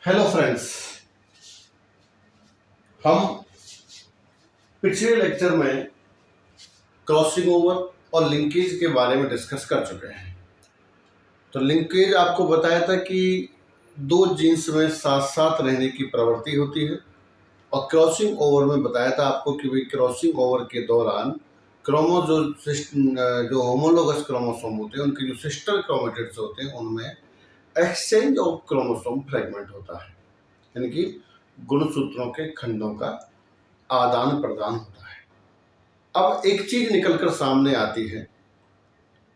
Hello friends, हम पिछले lecture में क्रॉसिंग ओवर और लिंकेज के बारे में डिस्कस कर चुके हैं। तो लिंकेज आपको बताया था कि दो जीन्स में साथ साथ रहने की प्रवृत्ति होती है, और क्रॉसिंग ओवर में बताया था आपको कि भाई क्रॉसिंग ओवर के दौरान जो होमोलोगस क्रोमोसोम होते हैं, उनके जो सिस्टर क्रोमेटिड्स होते हैं, उनमें एक्सचेंज ऑफ क्रोमोसोम फ्रेगमेंट होता है, यानी कि गुणसूत्रों के खंडों का आदान प्रदान होता है। अब एक चीज निकलकर सामने आती है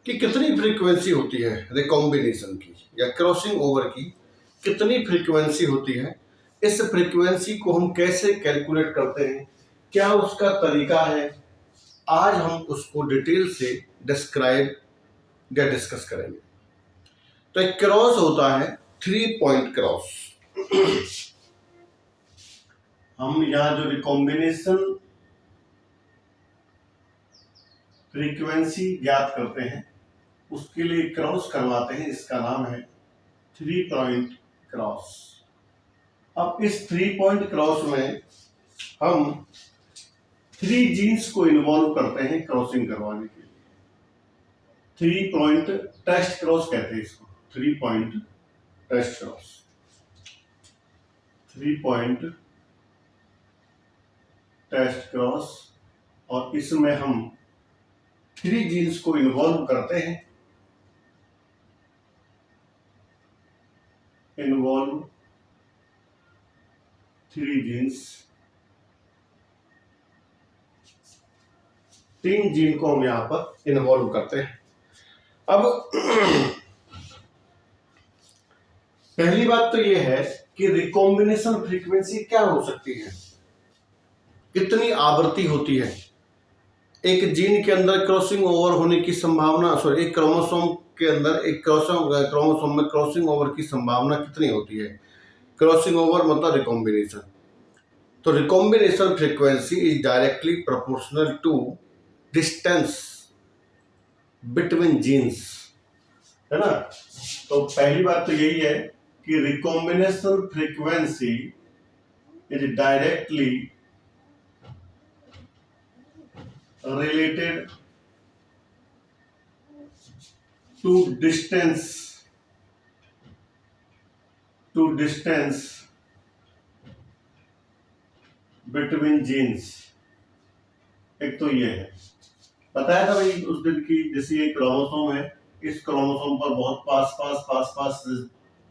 कि कितनी फ्रीक्वेंसी होती है रिकॉम्बिनेशन की या क्रॉसिंग ओवर की, कितनी फ्रीक्वेंसी होती है। इस फ्रीक्वेंसी को हम कैसे कैलकुलेट करते हैं, क्या उसका तरीका है, आज हम उसको डिटेल से डिस्क्राइब या डिस्कस करेंगे। तो एक क्रॉस होता है 3 पॉइंट क्रॉस। हम यहाँ जो रिकॉम्बिनेशन फ्रीक्वेंसी ज्ञात करते हैं उसके लिए क्रॉस करवाते हैं, इसका नाम है 3 पॉइंट क्रॉस। अब इस 3 पॉइंट क्रॉस में हम 3 जीन्स को इन्वॉल्व करते हैं क्रॉसिंग करवाने के लिए। 3 पॉइंट टेस्ट क्रॉस कहते हैं इसको, 3 point test cross. 3 point test cross, और इसमें हम 3 जीन्स को इन्वॉल्व करते हैं। इन्वॉल्व 3 जीन्स, 3 जीन को हम यहां पर इन्वॉल्व करते हैं। अब पहली बात तो यह है कि रिकॉम्बिनेशन फ्रीक्वेंसी क्या हो सकती है, कितनी आवृत्ति होती है। एक जीन के अंदर क्रॉसिंग ओवर होने की संभावना, एक क्रोमोसोम के अंदर एक क्रोमोसोम में क्रॉसिंग ओवर की संभावना कितनी होती है। क्रॉसिंग ओवर मतलब रिकॉम्बिनेशन। तो recombination frequency is directly proportional to distance between genes, है ना। तो पहली बात तो यही है कि recombination frequency is directly related to distance between genes। एक तो ये है, बताया था भाई उस दिन की, जैसे ये क्रोमोसोम है, इस क्रोमोसोम पर बहुत पास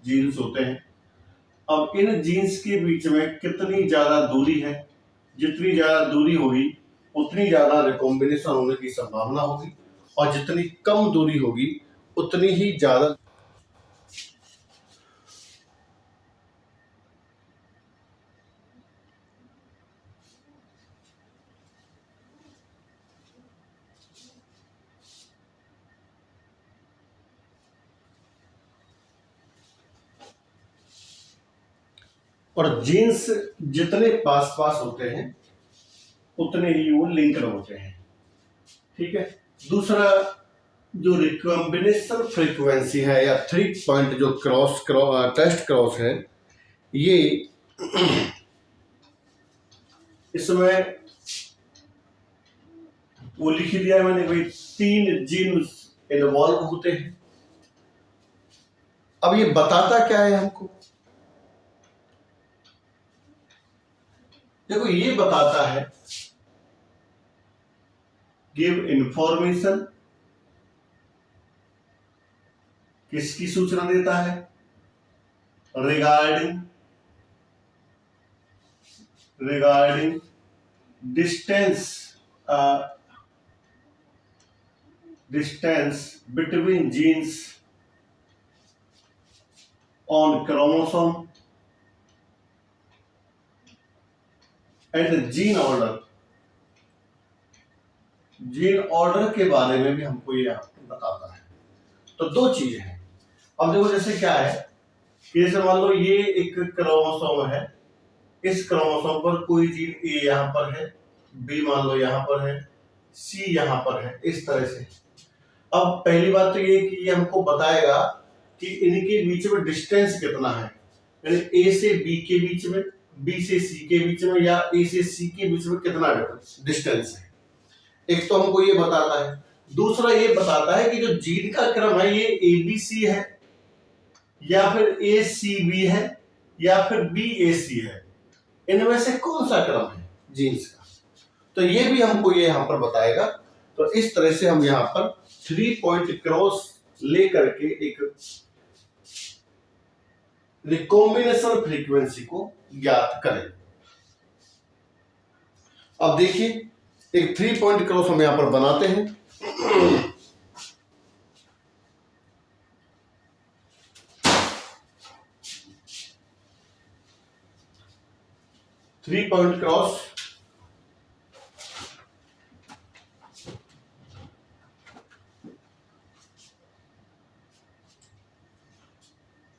जीन्स होते हैं। अब इन जीन्स के बीच में कितनी ज्यादा दूरी है, जितनी ज्यादा दूरी होगी उतनी ज्यादा रिकॉम्बिनेशन होने की संभावना होगी, और जितनी कम दूरी होगी उतनी ही ज्यादा और जीन्स जितने पास होते हैं उतने ही वो लिंक्ड होते हैं, ठीक है। दूसरा, जो रिकॉम्बिनेशन फ्रीक्वेंसी है या 3 पॉइंट जो टेस्ट क्रॉस है, ये इसमें वो लिख दिया है मैंने भाई, 3 जीन इन्वॉल्व होते हैं। अब ये बताता क्या है हमको, देखो ये बताता है, गिव इंफॉर्मेशन, किसकी सूचना देता है, regarding distance between genes on chromosome and gene order. Gene order के बारे में भी हमको ये बताता है। तो 2 चीजें हैं। अब देखो जैसे क्या है, जैसे मान लो ये एक क्रोमोसोम है, इस क्रोमोसोम पर कोई जीन ए यहां पर है, बी मान लो यहां पर है, सी यहां पर है, इस तरह से। अब पहली बात तो ये कि ये हमको बताएगा कि इनके बीच में डिस्टेंस कितना है। यानी ए से बी के बीच में, बी से सी के बीच में, या ए से सी के बीच में कितना डिस्टेंस है। एक तो हमको ये बताता है, दूसरा ये बताता है कि जो जीन का क्रम है ये ए बी सी है, या फिर ए सी बी है, या फिर बी ए सी है, इनमें से कौन सा क्रम है जीन्स का। तो ये भी हमको ये यहां पर बताएगा। तो इस तरह से हम यहां पर 3 पॉइंट क्रॉस लेकर के एक रिकॉम्बिनेशन फ्रीक्वेंसी को ज्ञात करें। अब देखिए एक 3 पॉइंट क्रॉस हम यहां पर बनाते हैं। 3 पॉइंट क्रॉस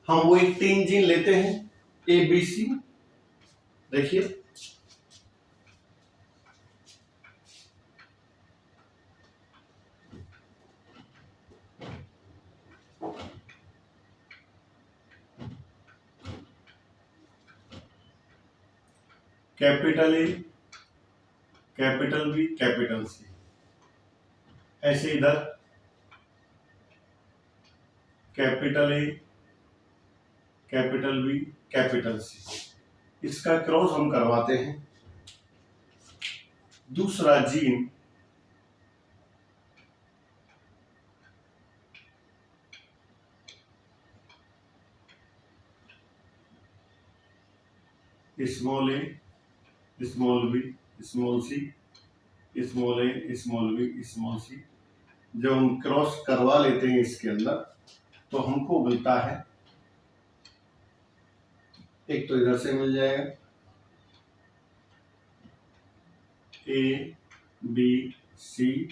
हम वो एक 3 जीन लेते हैं ए बी सी। देखिए capital A, capital B, capital C, ऐसे इधर capital A, capital B, capital C, इसका क्रॉस हम करवाते हैं। दूसरा gene small a, small b, small c, small a, small b, small c, जब हम क्रॉस करवा लेते हैं इसके अंदर तो हमको मिलता है, एक तो इधर से मिल जाएगा ए बी सी,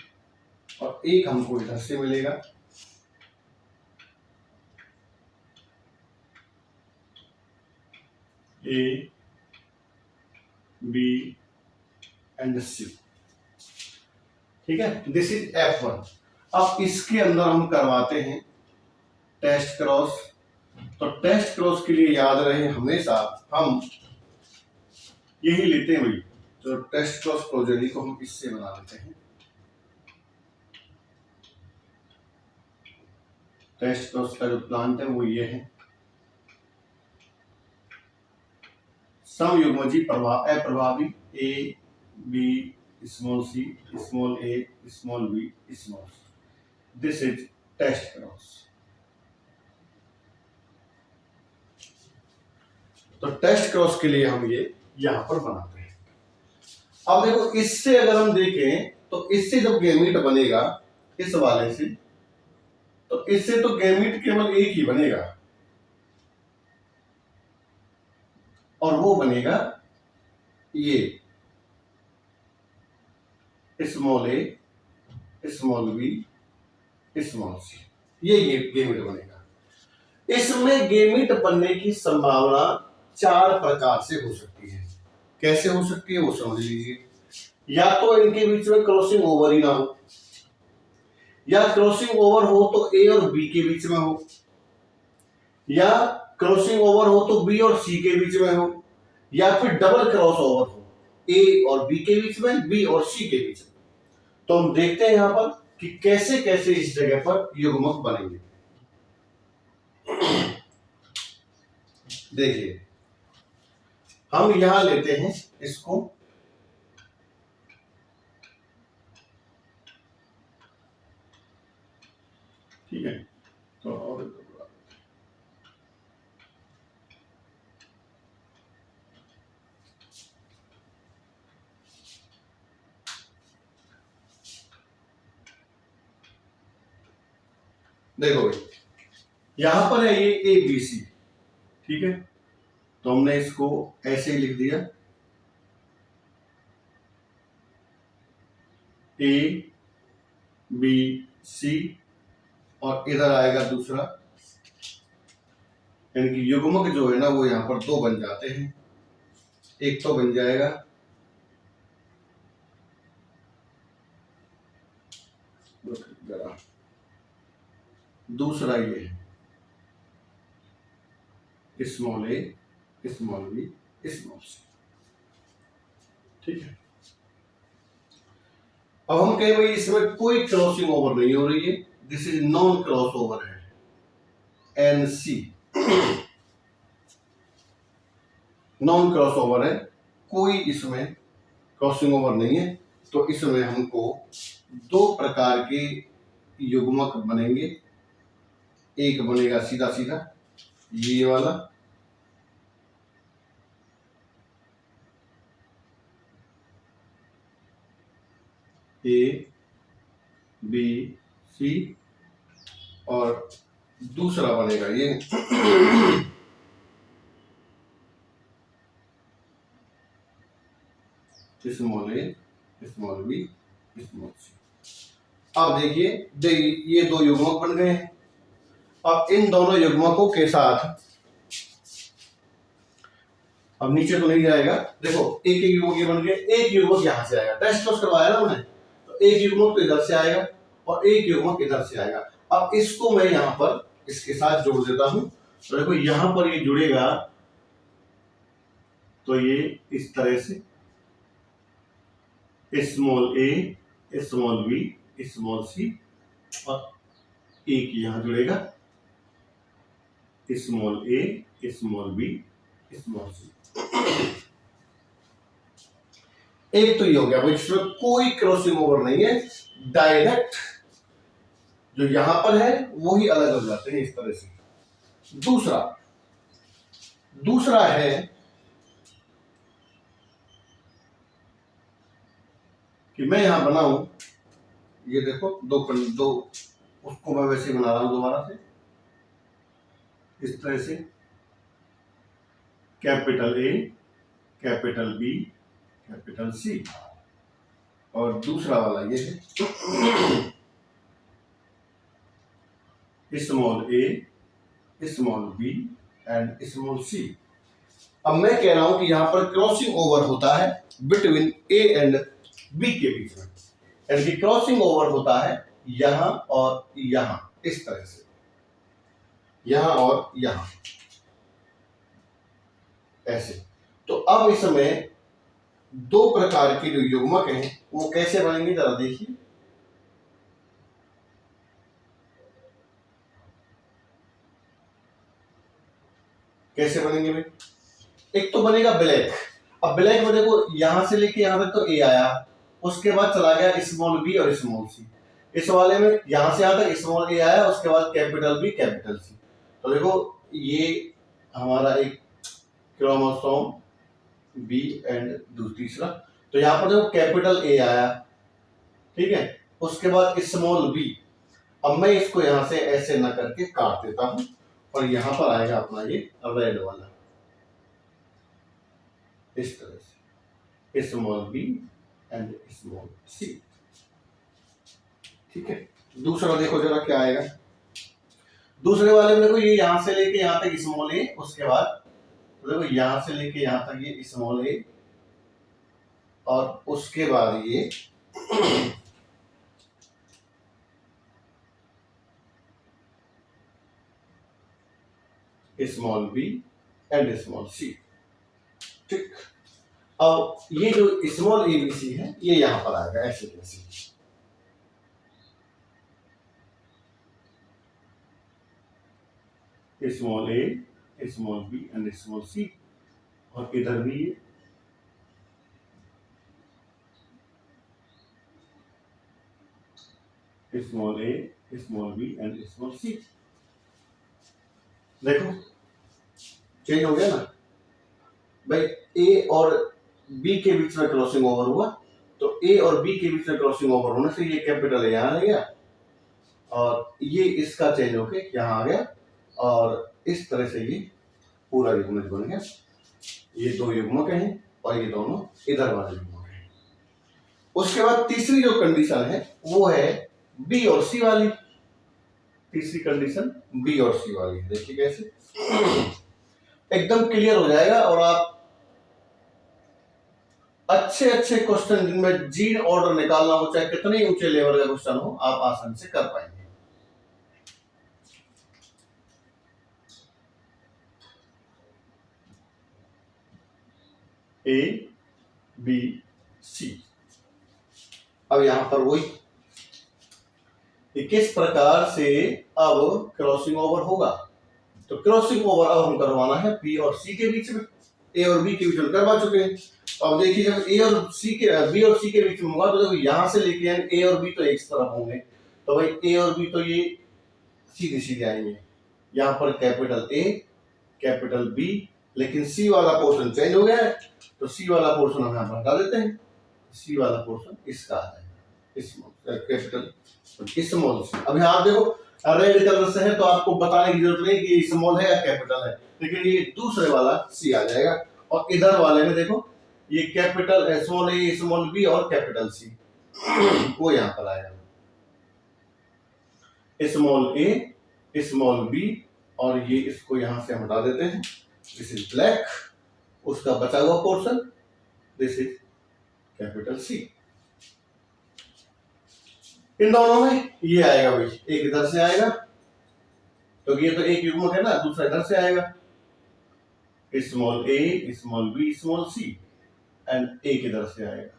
और एक हमको इधर से मिलेगा ए बी एंड सी। ठीक है, दिस इज F1। अब इसके अंदर हम करवाते हैं टेस्ट क्रॉस। तो टेस्ट क्रॉस के लिए याद रहे हमेशा हम यही लेते हैं भाई, तो टेस्ट क्रॉस प्रोजेनी को हम इससे बना लेते हैं। टेस्ट क्रॉस का जो प्लांट है वो ये है, समयुग्मजी अप्रभावी A B small c, small a, small b, small c, this is test cross. तो टेस्ट क्रॉस के लिए हम ये यहां पर बनाते हैं। अब देखो इससे अगर हम देखें तो इससे जब गैमीट बनेगा इस वाले से, तो इससे तो गैमीट केवल एक ही बनेगा, और वो बनेगा ये small a, small b, small c, ये गैमीट बनेगा। इसमें गैमीट बनने की संभावना 4 प्रकार से हो सकती है। कैसे हो सकती है वो समझ लीजिए। या तो इनके बीच में क्रॉसिंग ओवर ही ना हो, या क्रॉसिंग ओवर हो तो ए और बी के बीच में हो, या क्रॉसिंग ओवर हो तो बी और सी के बीच में हो, या फिर डबल क्रॉस ओवर हो ए और बी के बीच में, बी और सी के बीच में। तो हम देखते हैं यहां पर कि कैसे कैसे इस जगह पर युग्मक बनेंगे। देखिए हम यहां लेते हैं इसको, ठीक है, तो और देखो भाई यहां पर है ये ए बी सी, ठीक है, तो हमने इसको ऐसे ही लिख दिया ए बी सी, और इधर आएगा दूसरा, यानी कि युग्मक जो है ना वो यहां पर 2 बन जाते हैं। एक तो बन जाएगा दूसरा ये है small a, small b small सी। ठीक है, अब हम कहें भाई इसमें कोई क्रॉसिंग ओवर नहीं हो रही है, this is non cross over है, NC नॉन क्रॉस ओवर है, कोई इसमें क्रॉसिंग ओवर नहीं है। तो इसमें हमको दो प्रकार के युग्मक बनेंगे, एक बनेगा सीधा सीधा ये वाला, ABC, और दूसरा बनेगा ये small a small b small c. अब देखिए ये दो युग्मक बन गए हैं। अब इन दोनों युग्मकों के साथ, अब नीचे तो नहीं जाएगा, देखो एक एक युग्मक ये बन गए, एक युग्मक यहां से आएगा, टेस्ट करवाया ना हमने, तो एक युग्मक तो इधर से आएगा और एक युग्मक इधर से आएगा। अब इसको मैं यहां पर इसके साथ जोड़ देता हूं, तो देखो यहां पर ये जुड़ेगा, तो ये इस तरह से small a small b small c, और एक यहां जुड़ेगा small a small b small सी। एक तो ये हो गया भाई, इसमें कोई क्रॉसिंग ओवर नहीं है, डायरेक्ट जो यहां पर है वो ही अलग हो जाते हैं इस तरह से। दूसरा है कि मैं यहां बनाऊं, ये देखो दो उसको मैं वैसे बना रहा हूं दोबारा से इस तरह से, capital A capital B capital C, और दूसरा वाला ये है small a small b and small c. अब मैं कह रहा हूं कि यहां पर क्रॉसिंग ओवर होता है बिटवीन ए एंड बी के बीच में, यानी कि क्रॉसिंग ओवर होता है यहां और यहां, इस तरह से यहां और यहां ऐसे। तो अब इसमें दो प्रकार के जो युग्मक हैं वो कैसे बनेंगे जरा देखिए। कैसे बनेंगे भाई, एक तो बनेगा ब्लैक। अब ब्लैक में देखो यहां से लेके यहां तक तो ए आया, उसके बाद चला गया स्मॉल बी और स्मॉल सी। इस वाले में यहां से यहां तक स्मॉल ए आया, उसके बाद कैपिटल बी कैपिटल सी। तो देखो ये हमारा एक क्रोमोसोम बी एंड तीसरा, तो यहां पर देखो कैपिटल ए आया, ठीक है, उसके बाद स्मॉल बी। अब मैं इसको यहां से ऐसे न करके काट देता हूं, और यहां पर आएगा अपना ये रेड वाला इस तरह से, स्मॉल बी एंड स्मॉल सी। ठीक है, दूसरा देखो जरा क्या आएगा। दूसरे वाले में देखो ये यहां से लेके यहां तक स्मॉल ए, उसके बाद देखो यहां से लेके यहां तक ये स्मॉल ए, और उसके बाद ये स्मॉल बी एंड स्मॉल सी। ठीक, अब ये जो स्मॉल एबीसी है ये यहां पर आएगा ऐसे कैसे, small a small b and small c, और इधर भी ये small a small b and small c. देखो चेंज हो गया ना भाई, ए और बी के बीच में क्रॉसिंग ओवर हुआ, तो ए और बी के बीच में क्रॉसिंग ओवर होने से ये कैपिटल यहां आ गया, और ये इसका चेंज होके यहां आ गया, और इस तरह से ये पूरा युग्मक बन गया। ये दो युग्मक हैं और ये दोनों इधर वाले युग्मक हैं। उसके बाद तीसरी जो कंडीशन है वो है बी और सी वाली। तीसरी कंडीशन बी और सी वाली है, देखिए कैसे एकदम क्लियर हो जाएगा, और आप अच्छे अच्छे क्वेश्चन जिनमें जीन ऑर्डर निकालना हो, चाहे कितने ऊंचे लेवल का क्वेश्चन हो, आप आसानी से कर पाएंगे। A B C. अब यहां पर वही किस प्रकार से अब क्रॉसिंग ओवर होगा, तो क्रॉसिंग ओवर अब हम करवाना है बी और सी के बीच में। ए और बी के बीच में करवा चुके हैं। अब देखिए जब ए और सी के बी और सी के बीच में होगा तो देखो यहां से लेके ए और बी तो एक तरफ होंगे, तो भाई ए और बी तो ये सीधे सीधे आएंगे। यहाँ पर कैपिटल ए कैपिटल बी, लेकिन सी वाला पोर्शन चेंज हो गया है, तो सी वाला पोर्शन हम यहाँ पर हटा देते हैं। सी वाला पोर्शन इसका आ जाएगा, कैपिटल स्मॉल सी। अब यहाँ देखो रेड कलर से है तो आपको बताने की जरूरत नहीं कि स्मॉल है या कैपिटल है, लेकिन ये दूसरे वाला सी आ जाएगा। और इधर वाले में देखो ये capital small a small B और कैपिटल सी वो यहाँ पर आएगा। स्मॉल ए स्मॉल बी और ये इसको यहां से हटा देते हैं। दिस इज ब्लैक, उसका बचा हुआ portion this is capital C. इन दोनों में ये आएगा भाई, एक इधर से आएगा तो ये तो एक युग्मक है ना, दूसरा इधर से आएगा small a small b small c, and एक इधर से आएगा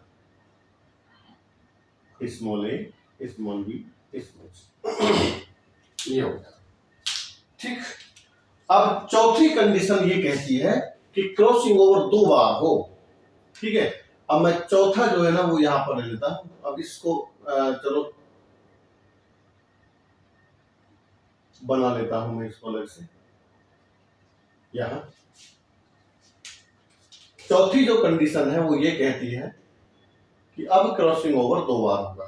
small a small b small c. ये हो गया ठीक। अब चौथी कंडीशन ये कहती है कि क्रॉसिंग ओवर 2 बार हो। ठीक है, अब मैं चौथा जो है ना वो यहां पर ले लेता हूं। अब इसको चलो बना लेता हूं मैं इसको अलग से। यहां चौथी जो कंडीशन है वो ये कहती है कि अब क्रॉसिंग ओवर 2 बार होगा।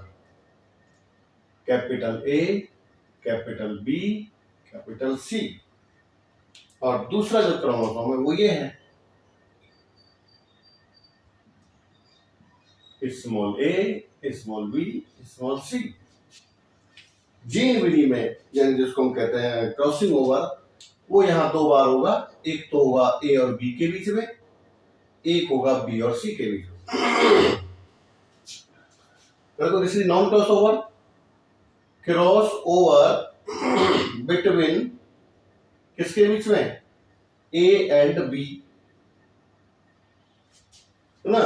Capital A capital B capital C, और दूसरा जो क्रोमोसोम है वो ये है small a small b small c. Gene विधि में यानी जिसको हम कहते हैं क्रॉसिंग ओवर, वो यहां 2 बार होगा। एक तो होगा ए और बी के बीच में, एक होगा बी और सी के बीच में। This is non cross over. Cross over between किसके बीच में, ए एंड बी ना।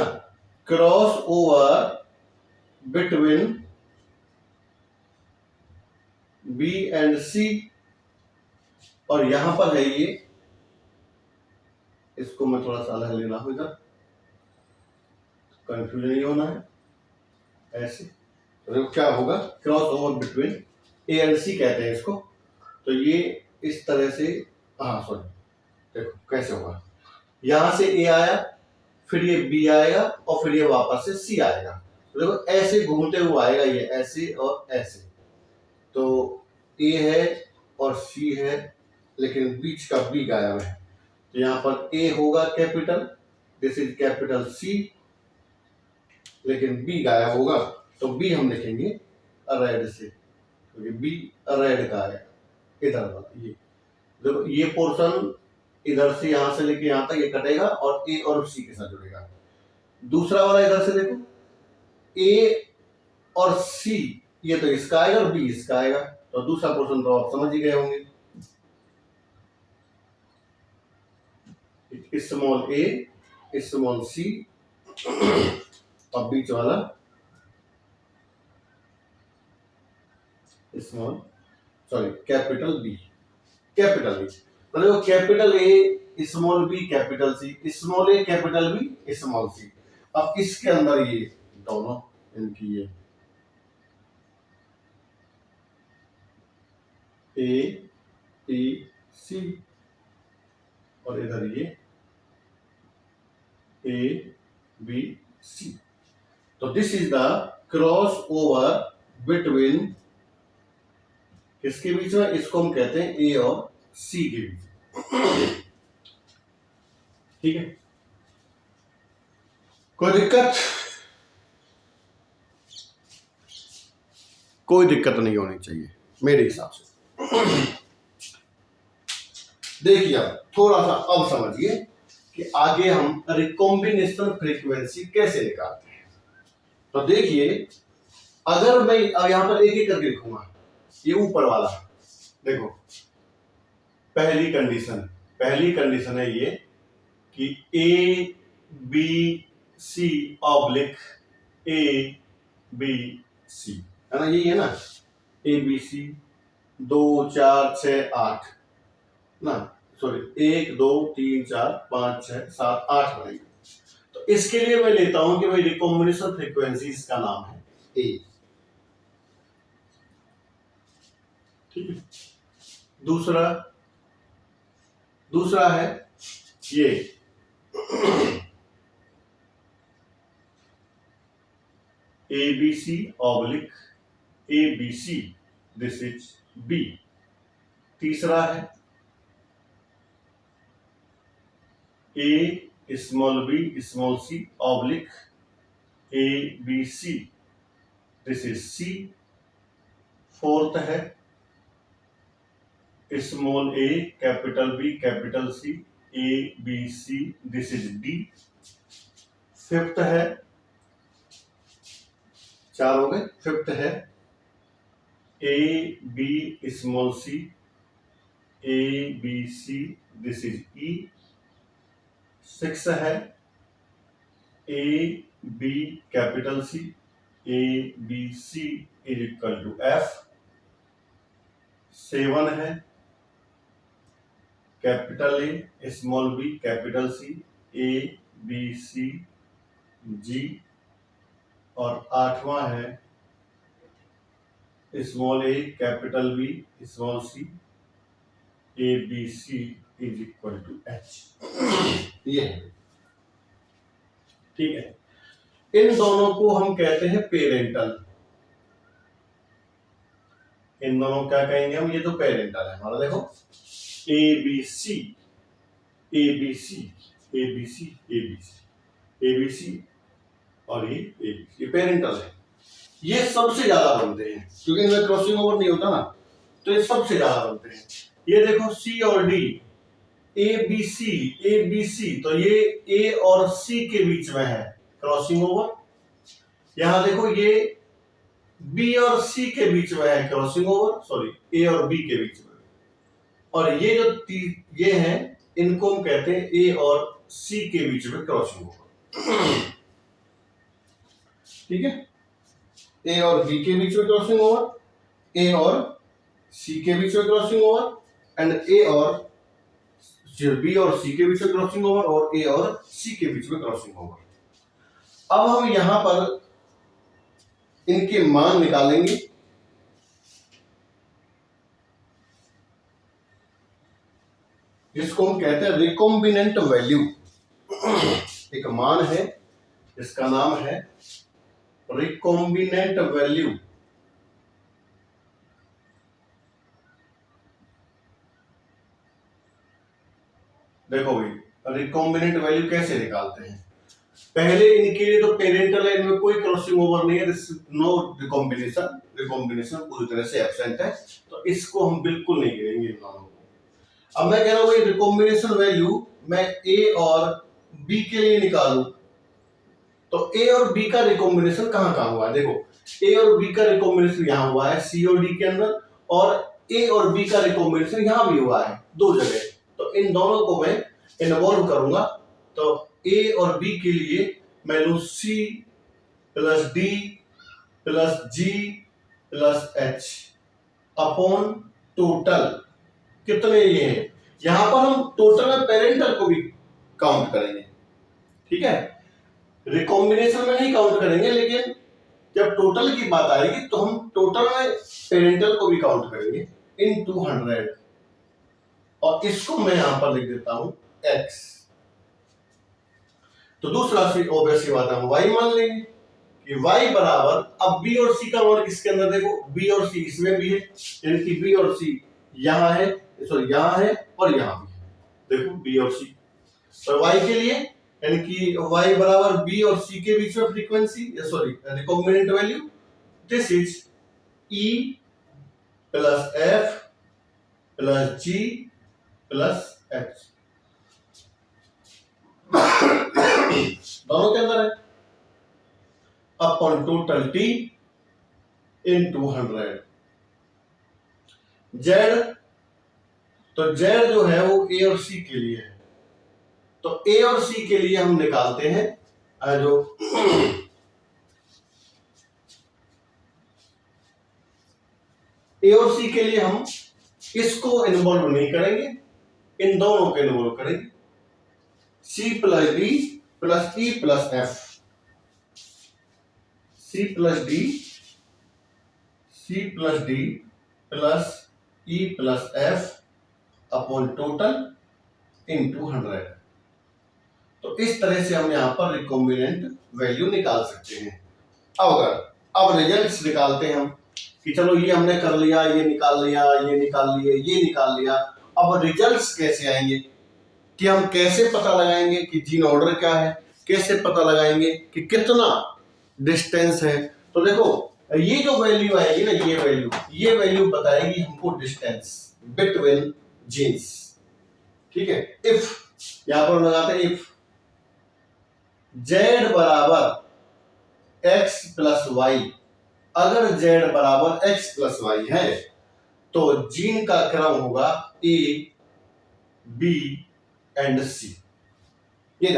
Cross over between B and C, और यहां पर है ये, इसको मैं थोड़ा सा अलग लेना हूं, इधर कंफ्यूजन नहीं होना है। ऐसे तो क्या होगा, cross over between A and C कहते हैं इसको। तो ये इस तरह से, हाँ सॉरी, देखो कैसे होगा, यहां से ए आया, फिर ये बी आएगा, और फिर ये वापस से सी आएगा। तो देखो ऐसे घूमते हुए आएगा ये, ऐसे और ऐसे। तो ए है और सी है, लेकिन बीच का बी गायब है। तो यहां पर ए होगा capital, this is capital C, लेकिन बी गायब होगा। तो बी हम लिखेंगे रेड से, क्योंकि बी रेड का है इधर वाला। ये देखो ये पोर्शन इधर से यहां से लेके यहां तक ये कटेगा और ए और सी के साथ जुड़ेगा। दूसरा वाला इधर से देखो, ए और सी ये तो इसका आएगा और बी इसका आएगा। तो दूसरा पोर्शन तो आप समझ ही गए होंगे, स्मॉल ए स्मॉल सी, और बीच वाला स्मॉल कैपिटल बी मतलब capital A small b capital C, small a capital B small c. अब इसके अंदर ये दोनों इनकी ये ए सी, और इधर ये ए बी सी। तो this is the cross over between किसके बीच में, इसको हम कहते हैं ए और सी के बीच। ठीक है, कोई दिक्कत नहीं होनी चाहिए मेरे हिसाब से। देखिए अब थोड़ा सा अब समझिए कि आगे हम रिकॉम्बिनेशन फ्रीक्वेंसी कैसे निकालते हैं। तो देखिए, अगर मैं अब यहां पर एक एक करके लिखूंगा, ये ऊपर वाला देखो, पहली कंडीशन है ये कि A B C oblique A B C, है ना, यही है ना, ए बी सी 2 4 6 8 ना, सॉरी 1 2 3 4 5 6 7 8 बनेगी। तो इसके लिए मैं लेता हूं कि भाई रिकॉम्बिनेशन फ्रीक्वेंसी इसका नाम है ए, ठीक है। दूसरा है ये A B C oblique A B C, this is B. तीसरा है A small b small c oblique A B C, this is C. Fourth है small a capital B capital C A B C, this is D. Fifth है, 4 हो गए। Fifth है A B small c A B C, this is E. Six है A B capital C A B C is equal to F. 7 है capital A small b capital C A B C G. और 8वां है small a capital B small c A B C is equal to H. ये है, ठीक है। इन दोनों को हम कहते हैं पेरेंटल। इन दोनों क्या कहेंगे हम, ये तो पेरेंटल है हमारा। देखो A B C A B C A B C A B C A B C और ये पेरेंटल है। ये सबसे ज्यादा बनते हैं क्योंकि इनमें क्रॉसिंग ओवर नहीं होता ना, तो ये सबसे ज्यादा बनते हैं। ये देखो सी और डी ए बी सी, तो ये ए और सी के बीच में है क्रॉसिंग ओवर। यहां देखो ये बी और सी के बीच में है क्रॉसिंग ओवर, सॉरी ए और बी के बीच में। और ये जो ये हैं इनको हम कहते हैं ए और सी के बीच में क्रॉसिंग ओवर, ठीक है। ए और बी के बीच में क्रॉसिंग ओवर, ए और सी के बीच में क्रॉसिंग ओवर, एंड ए और बी और सी के बीच में क्रॉसिंग ओवर, और ए और सी के बीच में क्रॉसिंग ओवर। अब हम यहां पर इनके मान निकालेंगे। जिसको हम कहते हैं रिकॉम्बिनेंट वैल्यू। एक मान है इसका नाम है रिकॉम्बिनेंट वैल्यू। देखो भाई रिकॉम्बिनेंट वैल्यू कैसे निकालते हैं। पहले इनके लिए तो पेरेंटल है, इनमें कोई क्रॉसिंग ओवर नहीं है, नो रिकॉम्बिनेशन, रिकॉम्बिनेशन पूरी तरह से एब्सेंट है, तो इसको हम बिल्कुल नहीं गिनेंगे इन दोनों को। अब मैं कह रहा हूं भाई रिकॉम्बिनेशन वैल्यू मैं ए और बी के लिए निकालूं, तो ए और बी का रिकॉम्बिनेशन कहां कहां हुआ है। देखो ए और बी का रिकॉम्बिनेशन यहां हुआ है सी और डी के अंदर, और ए और बी का रिकॉम्बिनेशन यहां भी हुआ है 2 जगह। तो इन दोनों को मैं इन्वॉल्व करूंगा, तो ए और बी के लिए मैं लू सी प्लस डी प्लस जी प्लस एच अपॉन टोटल कितने ये हैं। यहां पर हम टोटल में पेरेंटल को भी काउंट करेंगे, ठीक है। रिकॉम्बिनेशन में नहीं काउंट करेंगे, लेकिन जब टोटल की बात आएगी तो हम टोटल में पेरेंटल को भी काउंट करेंगे इन 200। और इसको मैं यहां पर लिख देता हूं x। तो दूसरा ऑब्वियस बात है हम y मान लेंगे कि y बराबर, अब b और c का मान किसके अंदर, देखो b और c इसमें भी है, यानी कि b और c यहां है, सॉरी यहां है और यहां भी है। देखो b और c, तो y के लिए यानी कि y बराबर b और c के बीच में frequency, sorry recombinant value, this is e plus f plus g plus h। दोनों के अंदर है अपॉन टोटल t इन 200। z, तो z जो है वो a और c के लिए है, तो ए और सी के लिए हम निकालते हैं जो ए और सी के लिए हम इसको इन्वॉल्व नहीं करेंगे, इन दोनों को इन्वॉल्व करेंगे। C plus D plus E plus F, C plus D plus E plus F upon total into 100। तो इस तरह से हम यहां पर रिकॉम्बिनेंट वैल्यू निकाल सकते हैं। अब रिजल्ट्स निकालते हैं हम कि चलो ये हमने कर लिया, ये निकाल लिया, ये निकाल लिए, ये निकाल लिया। अब रिजल्ट्स कैसे आएंगे, कि हम कैसे पता लगाएंगे कि जीन ऑर्डर क्या है, कैसे पता लगाएंगे कि कितना डिस्टेंस है। तो देखो ये जो वैल्यू आएगी ना, ये वैल्यू बताएगी हमको डिस्टेंस बिटवीन जीन्स। ठीक है, इफ यहां पर लगाते हैं इफ z बराबर x प्लस वाई, अगर z बराबर x प्लस वाई है तो जीन का क्रम होगा A, B एंड C। ये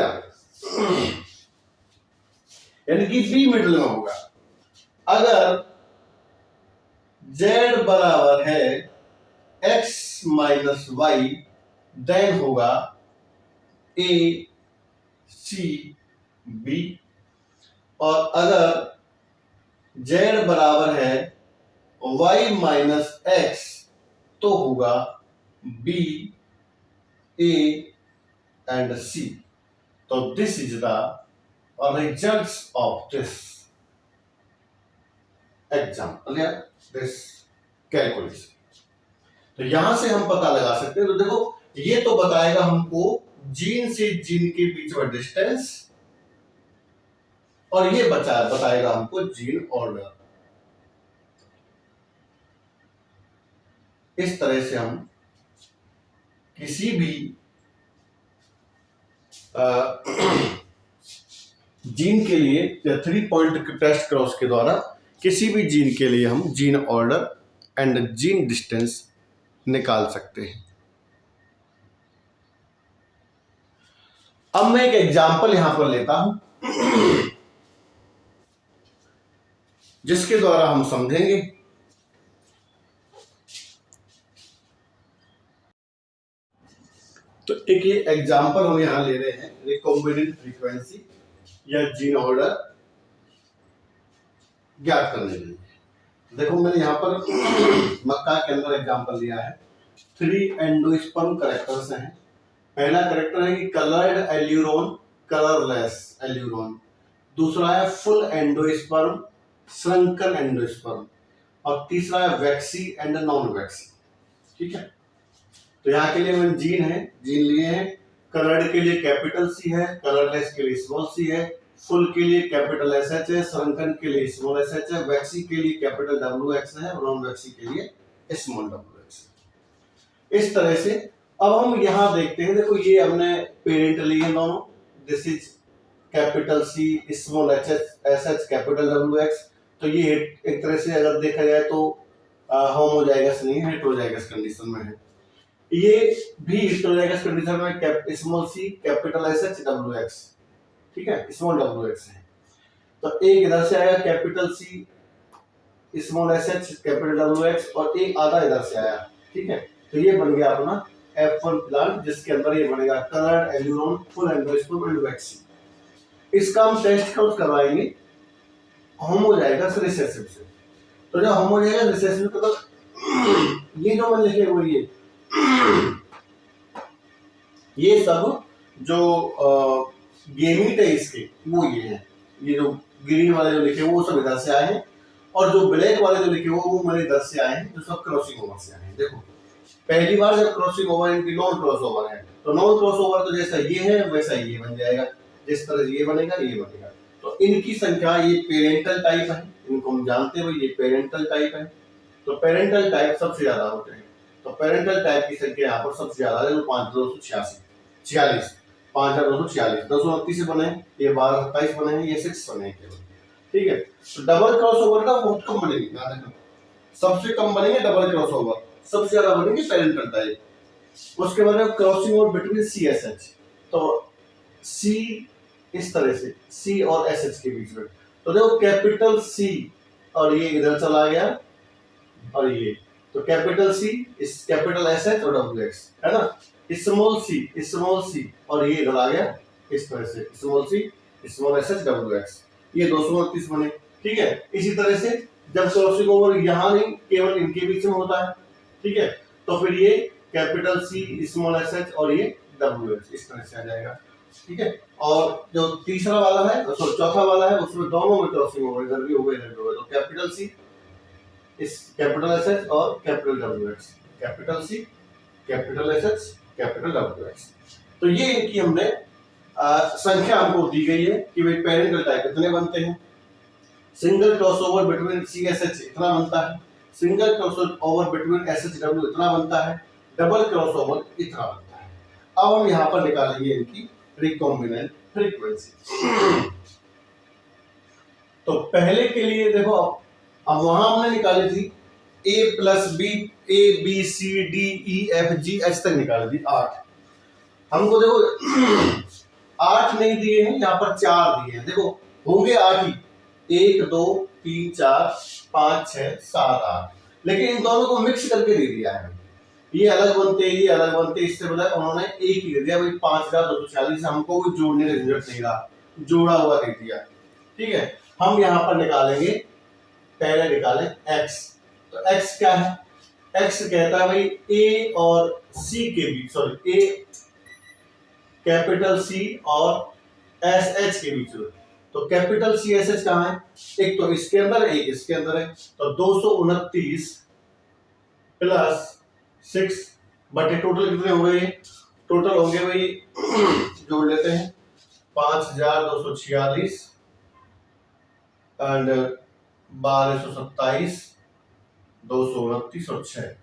यानी कि B मिडिल में होगा। अगर z बराबर है x माइनस वाई देन होगा A, C, B। और अगर z बराबर है y माइनस एक्स तो होगा B, A एंड C। तो this is the results of this example या दिस कैलकुलेशन। तो यहां से हम पता लगा सकते हैं। तो देखो ये तो बताएगा हमको जीन से जीन के बीच में डिस्टेंस, और ये बताएगा हमको जीन ऑर्डर। इस तरह से हम किसी भी जीन के लिए 3 पॉइंट टेस्ट क्रॉस के द्वारा किसी भी जीन के लिए हम gene order and gene distance निकाल सकते हैं। अब मैं एक एग्जांपल यहां पर लेता हूं जिसके द्वारा हम समझेंगे। तो एक ये एग्जांपल हम यहां ले रहे हैं रिकॉम्बिनेंट फ्रीक्वेंसी या जीन ऑर्डर ज्ञात करने के लिए। देखो मैंने यहां पर मक्का के अंदर एग्जांपल लिया है। 3 एंडोस्पर्म कैरेक्टर्स हैं। पहला कैरेक्टर है कि कलर्ड एल्यूरोन, कलरलेस एल्यूरोन। दूसरा है फुल एंडोस्पर्म, श्रंकन एंडोस्पर्म। और तीसरा है वैक्सी एंड नॉन वैक्सी। ठीक है, तो यहाँ के लिए मैंने जीन लिए हैं। कलर्ड के लिए कैपिटल सी है, कलरलेस के लिए स्मॉल सी है, फुल के लिए कैपिटल एस एच है, श्रंकन के लिए स्मॉल एस एच है, वैक्सी के लिए कैपिटल डब्ल्यू एक्स है और नॉन वैक्सी के लिए स्मॉल डब्ल्यू एक्स। इस तरह से अब हम यहाँ देखते हैं। देखो ये हमने पेरेंट लिए दोनों, this is capital C small s H capital W X. तो ये एक तरह से अगर देखा जाए तो होमोजाइगस नहीं है, हेटेरोजाइगस कंडीशन में है। ये भी हेटेरोजाइगस कंडीशन में small c capital S H W X, ठीक है, स्मॉल डब्ल्यू एक्स है। तो एक इधर से आया capital C small s H capital W X और एक आधा इधर से आया। ठीक है, तो ये बन गया अपना F1 प्लांट, जिसके अंदर ये बनेगा coloured aleurone, full endosperm and वैक्सी। इसका हम टेस्ट कब करवाएंगे, होमोजाइगस रिसेसिव से। तो जब होमोजाइगस रिसेसिव तो ये जो मैंने लिखे हुए ये सब जो गेमीट है इसके वो ये है। ये जो ग्रीन वाले जो लिखे वो सब इधर से आए हैं और जो ब्लैक वाले जो लिखे वो मैंने इधर से आए हैं, जो सब क्रॉसिंग ओवर से आए हैं। देखो पहली बार जब क्रॉसिंग ओवर इनकी नॉन क्रॉस ओवर है, तो नॉन क्रॉस ओवर तो जैसा ये है वैसा ये बन जाएगा, जिस तरह से ये बनेगा ये बनेगा। तो इनकी संख्या ये पेरेंटल टाइप है, इनको हम जानते हैं ये पेरेंटल टाइप है। तो पेरेंटल टाइप सबसे ज्यादा होते हैं। तो पेरेंटल टाइप की संख्या यहाँ पर सबसे ज्यादा है, 5246 5246 229 से बने, ये 1227 बने हैं, ये 6 बने हैं केवल। ठीक है, तो डबल क्रॉस ओवर का बहुत कम बनेंगे, सबसे कम बनेंगे डबल क्रॉस ओवर, सबसे ज्यादा बनेंगे पेरेंटल टाइप। उसके बाद क्रॉसिंग ओवर बिटवीन CSH। तो सी इस तरह से, सी और एस एच के बीच में, तो देखो कैपिटल सी और ये इधर चला गया और ये, तो कैपिटल सी इस कैपिटल एस एच और डब्ल्यू एक्स है ना, स्मॉल सी और ये इधर आ गया इस तरह से, small c small s H W X, ये 229 बने। ठीक है, इसी तरह से जब क्रॉसिंग ओवर यहाँ नहीं केवल इनके बीच में होता है, ठीक है, तो फिर ये capital C small s H और ये डब्ल्यू एच इस तरह से आ जाएगा। ठीक है, और जो तीसरा वाला है सॉरी चौथा वाला है उसमें दोनों में क्रॉसिंग ओवर, इधर भी होगा इधर भी होगा, तो कैपिटल सी इस कैपिटल एस एच और capital W X, capital C capital S H capital W X. तो ये इनकी हमने संख्या हमको दी गई है कि भाई पेरेंटल टाइप कितने बनते हैं। Single crossover between C S H इतना बनता है, single crossover between S H W इतना बनता है, डबल क्रॉसओवर इतना बनता है। अब हम यहाँ पर निकालेंगे इनकी रिकॉम्बिनेंट फ्रीक्वेंसी। तो पहले के लिए देखो, अब वहां हमने निकाली थी A plus B, A B C D E F G H तक निकाली थी 8। हमको देखो 8 नहीं दिए हैं, यहाँ पर 4 दिए हैं, देखो होंगे 8 ही, 1 2 3 4 5 6 7 8, लेकिन इन दोनों को मिक्स करके दे दिया है, ये अलग बनते ये अलग बनते, इससे बजाय उन्होंने एक ही दे दिया भाई 5246, हमको कोई जोड़ने की जरूरत नहीं रहा, जोड़ा हुआ दे दिया। ठीक है, हम यहाँ पर निकालेंगे, पहले निकालें x, तो x क्या है, x कहता है भाई a और c के बीच, सॉरी a कैपिटल C और एस एच के बीच में, तो कैपिटल सी एस एच कहाँ है, एक तो इसके अंदर है एक इसके अंदर है, तो 229 प्लस 6 बटे टोटल कितने हो गए, टोटल होंगे भाई जोड़ लेते हैं 5246 एंड 1227 229 और 6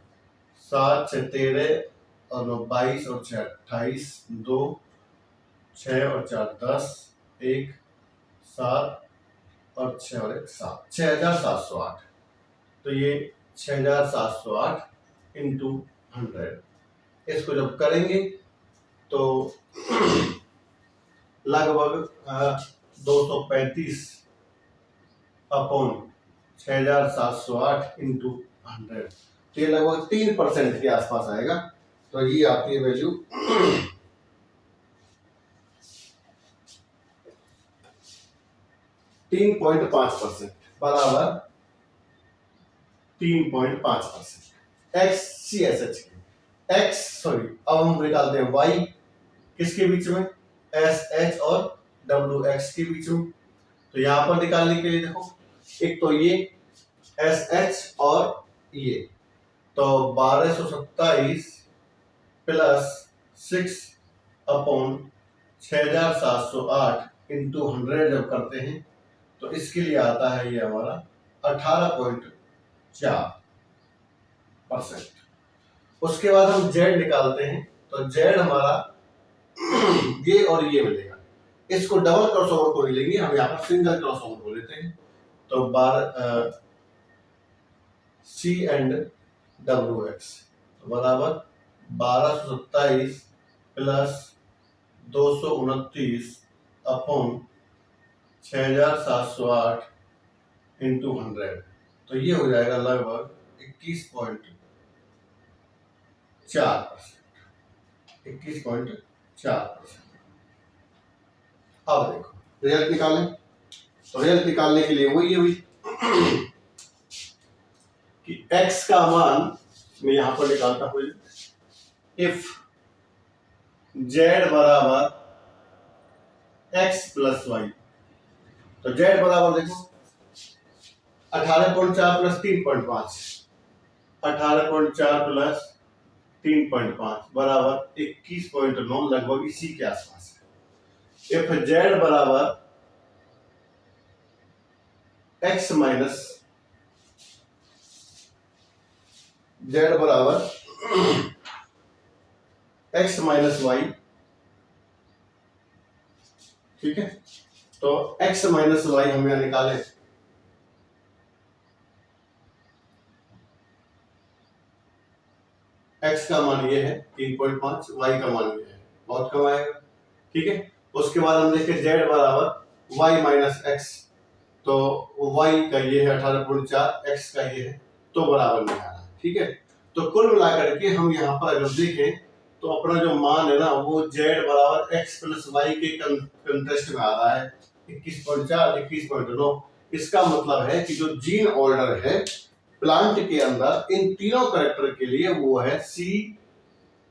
7 6 13 और 9 22 और 6 28 2 6 और 4 10 1 7 और 6 और 1 7 6708, तो ये 6708 इंटू 100, इसको जब करेंगे तो लगभग 235 अपॉन 6708 इंटू 100, तो ये लगभग 3% के आसपास आएगा, तो ये आती है वैल्यू 3.5% बराबर 3.5% एक्स सी एस एच के एक्स, सॉरी अब हम निकालते हैं वाई किसके बीच में, एस एच और डब्ल्यू एक्स के बीच में, तो यहां पर निकालने के लिए देखो एक तो ये एस एच और ये, तो 1227 प्लस 6 अपॉन 6708 इंटू 100 जब करते हैं तो इसके लिए आता है ये हमारा 18.4%। उसके बाद हम z निकालते हैं, तो z हमारा ये और ये मिलेगा, इसको डबल क्रॉसओवर को नहीं लेंगे, हम यहाँ पर सिंगल क्रॉसओवर को लेते हैं, तो सी एंड डब्ल्यू एक्स बराबर 1227 प्लस 229 अपॉन 6708 इंटू 100, तो ये हो जाएगा लगभग 21.4%। अब देखो रिजल्ट निकालें, तो रिजल्ट निकालने के लिए वही है कि x का मान मैं यहां पर निकालता हूं, इफ z बराबर x प्लस वाई, तो z बराबर देखो 18.4 प्लस 3.5, 18.4 प्लस 3.5 बराबर 21.9, लगभग इसी के आसपास है। इफ z बराबर x माइनस z बराबर x माइनस वाई, ठीक है, तो x माइनस वाई हम यहां निकाले, x का मान ये है 3.5, y का मान ये है, बहुत कम आएगा। ठीक है, उसके बाद हम देखें z बराबर y माइनस एक्स, तो y का ये है 18.4, x का ये है, तो बराबर नहीं आ रहा। ठीक है, तो कुल मिलाकर के हम यहाँ पर अगर देखें तो अपना जो मान है ना वो z बराबर x प्लस y के कंटेस्ट में आ रहा है 21.4, 21.9। इसका मतलब है कि जो जीन ऑर्डर है प्लांट के अंदर इन तीनों कैरेक्टर के लिए वो है C,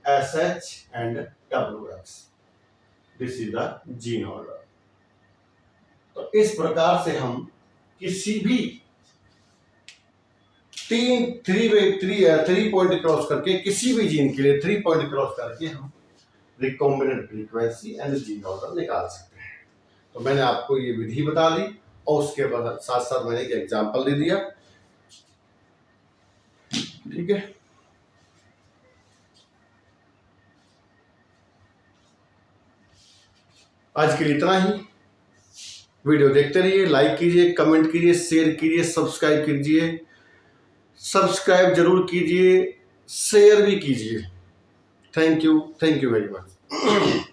SH and WX। This is the gene order. तो इस प्रकार से हम किसी भी थ्री पॉइंट क्रॉस करके किसी भी जीन के लिए 3 पॉइंट क्रॉस करके हम recombinant frequency and gene order निकाल सकते हैं। तो मैंने आपको ये विधि बता दी और उसके बाद साथ साथ मैंने एक एग्जांपल दे दिया। ठीक है, आज के लिए इतना ही। वीडियो देखते रहिए, लाइक कीजिए, कमेंट कीजिए, शेयर कीजिए, सब्सक्राइब कीजिए। सब्सक्राइब जरूर कीजिए, शेयर भी कीजिए। Thank you very much.